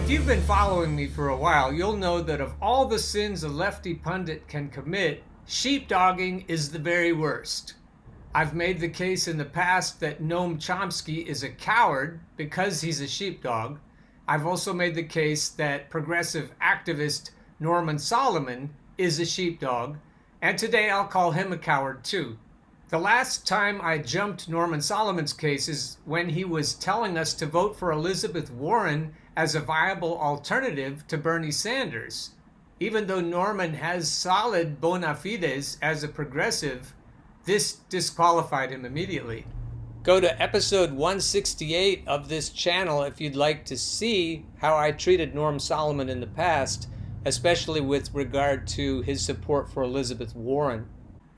If you've been following me for a while, you'll know that of all the sins a lefty pundit can commit, sheepdogging is the very worst. I've made the case in the past that Noam Chomsky is a coward because he's a sheepdog. I've also made the case that progressive activist Norman Solomon is a sheepdog, and today I'll call him a coward too. The last time I jumped Norman Solomon's case is when he was telling us to vote for Elizabeth Warren as a viable alternative to Bernie Sanders. Even though Norman has solid bona fides as a progressive, this disqualified him immediately. Go to episode 168 of this channel if you'd like to see how I treated Norm Solomon in the past, especially with regard to his support for Elizabeth Warren.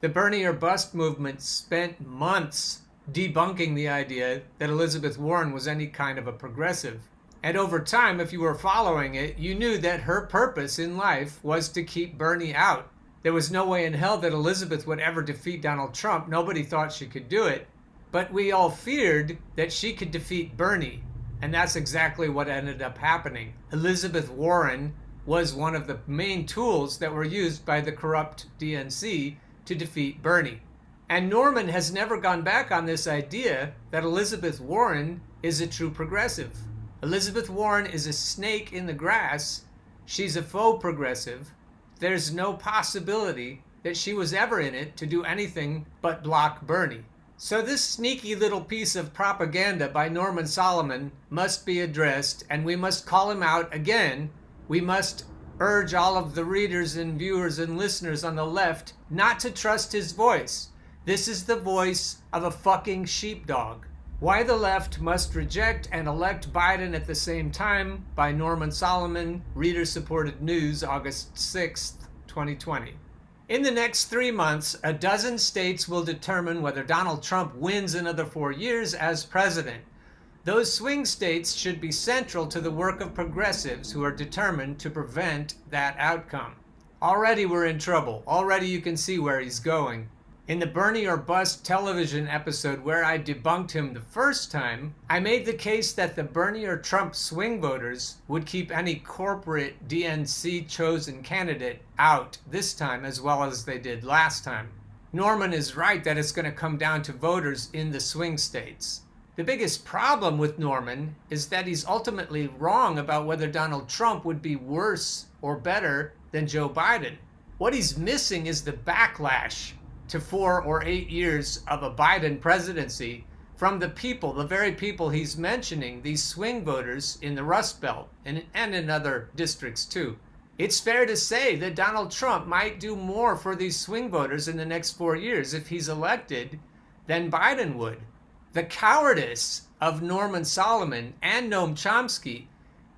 The Bernie or Bust movement spent months debunking the idea that Elizabeth Warren was any kind of a progressive. And over time, if you were following it, you knew that her purpose in life was to keep Bernie out. There was no way in hell that Elizabeth would ever defeat Donald Trump. Nobody thought she could do it. But we all feared that she could defeat Bernie. And that's exactly what ended up happening. Elizabeth Warren was one of the main tools that were used by the corrupt DNC to defeat Bernie. And Norman has never gone back on this idea that Elizabeth Warren is a true progressive. Elizabeth Warren is a snake in the grass. She's a faux progressive. There's no possibility that she was ever in it to do anything but block Bernie. So this sneaky little piece of propaganda by Norman Solomon must be addressed, and we must call him out again. We must urge all of the readers and viewers and listeners on the left not to trust his voice. This is the voice of a fucking sheepdog. Why the Left Must Reject and Elect Biden at the Same Time by Norman Solomon, reader-supported news, August 6th, 2020. In the next 3 months, a dozen states will determine whether Donald Trump wins another 4 years as president. Those swing states should be central to the work of progressives who are determined to prevent that outcome. Already we're in trouble. Already you can see where he's going. In the Bernie or Bust television episode where I debunked him the first time, I made the case that the Bernie or Trump swing voters would keep any corporate DNC chosen candidate out this time as well as they did last time. Norman is right that it's going to come down to voters in the swing states. The biggest problem with Norman is that he's ultimately wrong about whether Donald Trump would be worse or better than Joe Biden. What he's missing is the backlash to 4 or 8 years of a Biden presidency from the people, the very people he's mentioning, these swing voters in the Rust Belt and in other districts too. It's fair to say that Donald Trump might do more for these swing voters in the next 4 years if he's elected than Biden would. The cowardice of Norman Solomon and Noam Chomsky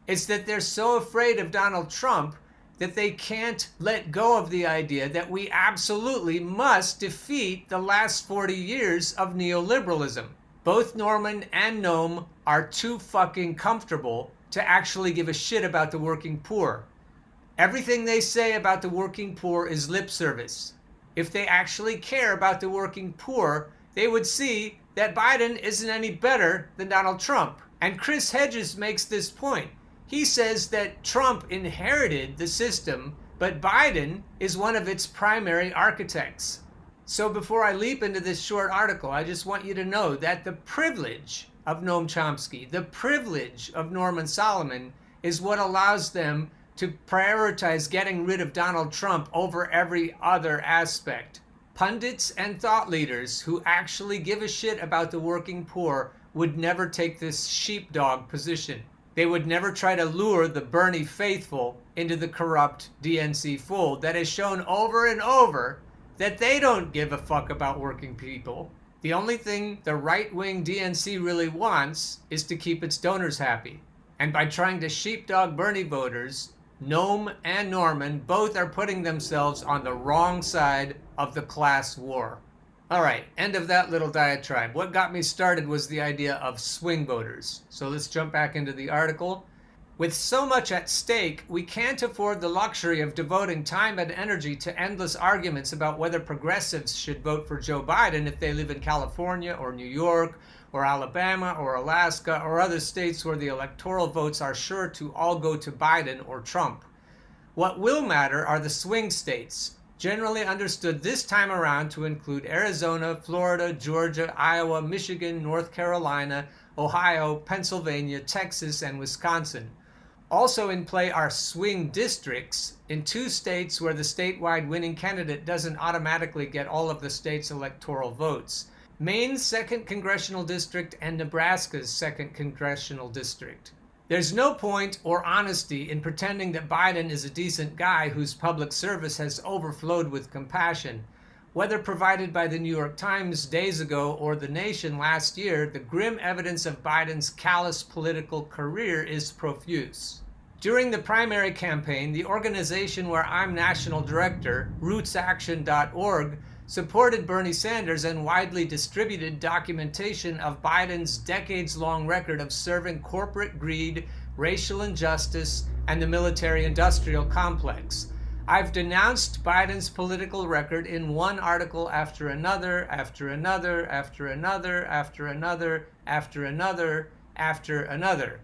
is that they're so afraid of Donald Trump that they can't let go of the idea that we absolutely must defeat the last 40 years of neoliberalism. Both Norman and Noam are too fucking comfortable to actually give a shit about the working poor. Everything they say about the working poor is lip service. If they actually care about the working poor, they would see that Biden isn't any better than Donald Trump. And Chris Hedges makes this point. He says that Trump inherited the system, but Biden is one of its primary architects. So before I leap into this short article, I just want you to know that the privilege of Noam Chomsky, the privilege of Norman Solomon, is what allows them to prioritize getting rid of Donald Trump over every other aspect. Pundits and thought leaders who actually give a shit about the working poor would never take this sheepdog position. They would never try to lure the Bernie faithful into the corrupt DNC fold that has shown over and over that they don't give a fuck about working people. The only thing the right-wing DNC really wants is to keep its donors happy. And by trying to sheepdog Bernie voters, Noam and Norman both are putting themselves on the wrong side of the class war. All right, end of that little diatribe. What got me started was the idea of swing voters. So let's jump back into the article. With so much at stake, we can't afford the luxury of devoting time and energy to endless arguments about whether progressives should vote for Joe Biden if they live in California or New York or Alabama or Alaska or other states where the electoral votes are sure to all go to Biden or Trump. What will matter are the swing states, generally understood this time around to include Arizona, Florida, Georgia, Iowa, Michigan, North Carolina, Ohio, Pennsylvania, Texas, and Wisconsin. Also in play are swing districts in 2 states where the statewide winning candidate doesn't automatically get all of the state's electoral votes: Maine's 2nd Congressional District and Nebraska's 2nd Congressional District. There's no point or honesty in pretending that Biden is a decent guy whose public service has overflowed with compassion. Whether provided by the New York Times days ago or The Nation last year, the grim evidence of Biden's callous political career is profuse. During the primary campaign, the organization where I'm national director, rootsaction.org, supported Bernie Sanders and widely distributed documentation of Biden's decades-long record of serving corporate greed, racial injustice, and the military-industrial complex. I've denounced Biden's political record in one article after another, after another, after another, after another, after another, after another.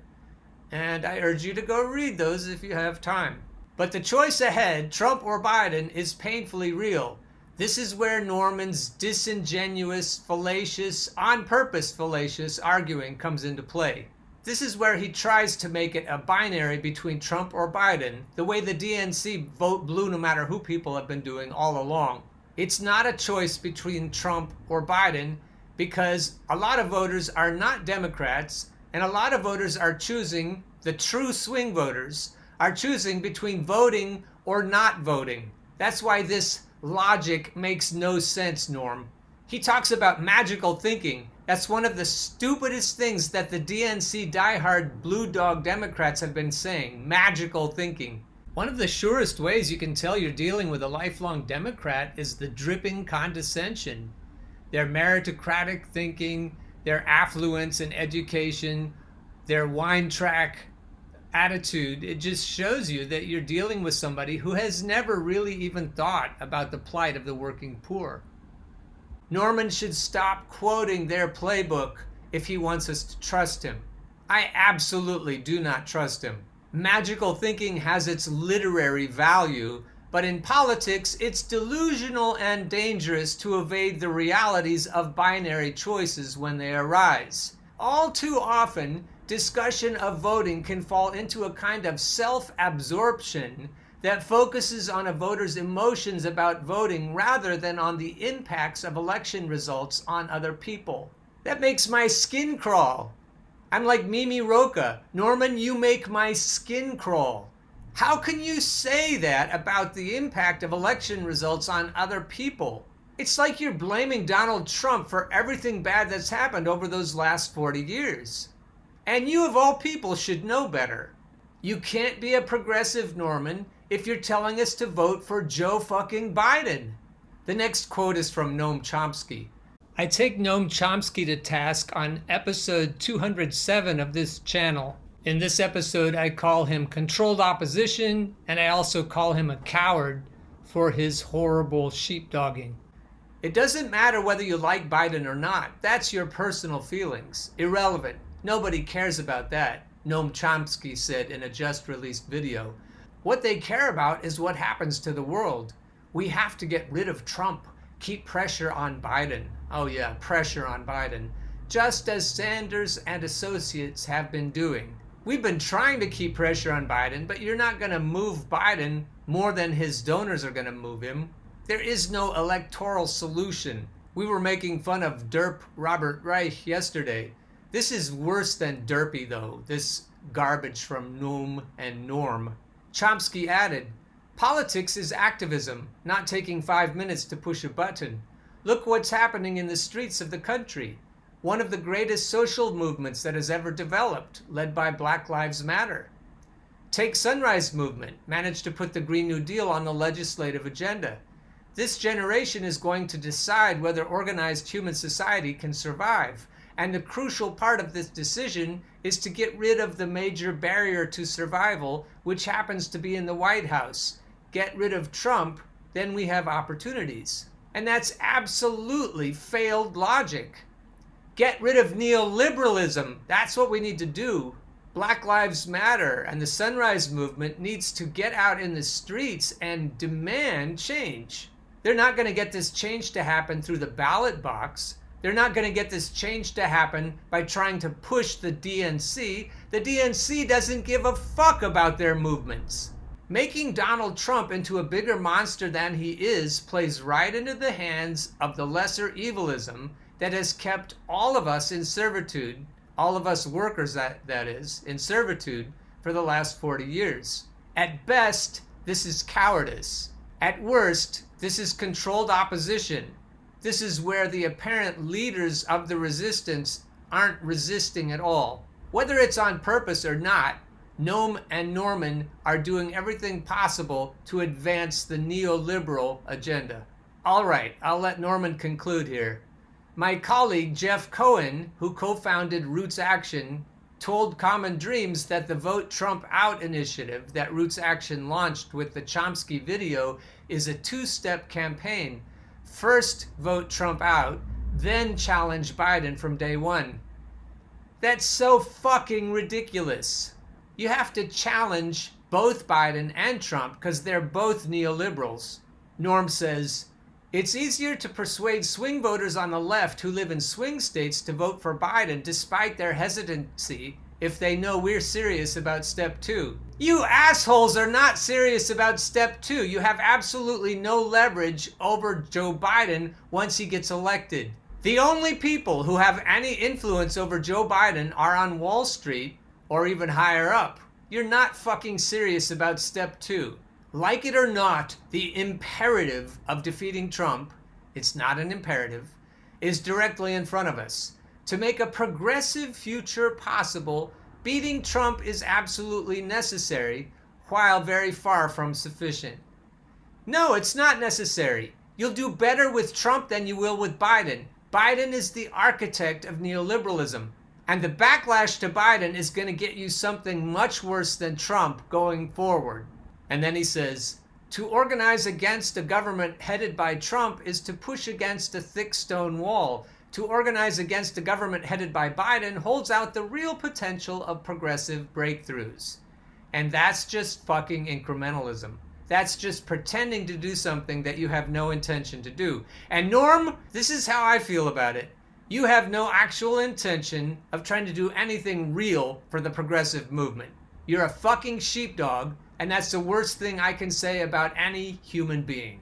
And I urge you to go read those if you have time. But the choice ahead, Trump or Biden, is painfully real. This is where Norman's disingenuous, fallacious, on-purpose fallacious arguing comes into play. This is where he tries to make it a binary between Trump or Biden, the way the DNC vote blue no matter who people have been doing all along. It's not a choice between Trump or Biden because a lot of voters are not Democrats, and a lot of voters are choosing, the true swing voters, are choosing between voting or not voting. That's why this logic makes no sense, Norm. He talks about magical thinking. That's one of the stupidest things that the DNC diehard blue dog Democrats have been saying, magical thinking. One of the surest ways you can tell you're dealing with a lifelong Democrat is the dripping condescension. Their meritocratic thinking, their affluence and education, their wine track attitude, it just shows you that you're dealing with somebody who has never really even thought about the plight of the working poor. Norman should stop quoting their playbook if he wants us to trust him. I absolutely do not trust him. Magical thinking has its literary value, but in politics, it's delusional and dangerous to evade the realities of binary choices when they arise. All too often, discussion of voting can fall into a kind of self-absorption that focuses on a voter's emotions about voting rather than on the impacts of election results on other people. That makes my skin crawl. I'm like Mimi Roca. Norman, you make my skin crawl. How can you say that about the impact of election results on other people? It's like you're blaming Donald Trump for everything bad that's happened over those last 40 years. And you of all people should know better. You can't be a progressive, Norman, if you're telling us to vote for Joe fucking Biden. The next quote is from Noam Chomsky. I take Noam Chomsky to task on episode 207 of this channel. In this episode, I call him controlled opposition, and I also call him a coward for his horrible sheepdogging. It doesn't matter whether you like Biden or not. That's your personal feelings. Irrelevant. Nobody cares about that, Noam Chomsky said in a just-released video. What they care about is what happens to the world. We have to get rid of Trump. Keep pressure on Biden. Oh yeah, pressure on Biden. Just as Sanders and associates have been doing. We've been trying to keep pressure on Biden, but you're not going to move Biden more than his donors are going to move him. There is no electoral solution. We were making fun of derp Robert Reich yesterday. This is worse than derpy though, this garbage from Noam and Norm. Chomsky added, politics is activism, not taking 5 minutes to push a button. Look what's happening in the streets of the country. One of the greatest social movements that has ever developed, led by Black Lives Matter. Take Sunrise Movement, managed to put the Green New Deal on the legislative agenda. This generation is going to decide whether organized human society can survive. And the crucial part of this decision is to get rid of the major barrier to survival, which happens to be in the White House. Get rid of Trump, then we have opportunities. And that's absolutely failed logic. Get rid of neoliberalism. That's what we need to do. Black Lives Matter and the Sunrise Movement needs to get out in the streets and demand change. They're not going to get this change to happen through the ballot box. They're not going to get this change to happen by trying to push the DNC. The DNC doesn't give a fuck about their movements. Making Donald Trump into a bigger monster than he is plays right into the hands of the lesser evilism that has kept all of us in servitude, all of us workers that is, in servitude for the last 40 years. At best, this is cowardice. At worst, this is controlled opposition. This is where the apparent leaders of the resistance aren't resisting at all. Whether it's on purpose or not, Noam and Norman are doing everything possible to advance the neoliberal agenda. All right, I'll let Norman conclude here. My colleague Jeff Cohen, who co-founded Roots Action, told Common Dreams that the Vote Trump Out initiative that Roots Action launched with the Chomsky video is a two-step campaign. First, vote Trump out, then challenge Biden from day one. That's so fucking ridiculous. You have to challenge both Biden and Trump because they're both neoliberals. Norm says, it's easier to persuade swing voters on the left who live in swing states to vote for Biden despite their hesitancy if they know we're serious about step 2. You assholes are not serious about step 2. You have absolutely no leverage over Joe Biden once he gets elected. The only people who have any influence over Joe Biden are on Wall Street or even higher up. You're not fucking serious about step 2. Like it or not, the imperative of defeating Trump, it's not an imperative, is directly in front of us. To make a progressive future possible, beating Trump is absolutely necessary, while very far from sufficient. No, it's not necessary. You'll do better with Trump than you will with Biden. Biden is the architect of neoliberalism. And the backlash to Biden is going to get you something much worse than Trump going forward. And then he says, to organize against a government headed by Trump is to push against a thick stone wall. To organize against a government headed by Biden holds out the real potential of progressive breakthroughs. And that's just fucking incrementalism. That's just pretending to do something that you have no intention to do. And Norm, this is how I feel about it. You have no actual intention of trying to do anything real for the progressive movement. You're a fucking sheepdog, and that's the worst thing I can say about any human being.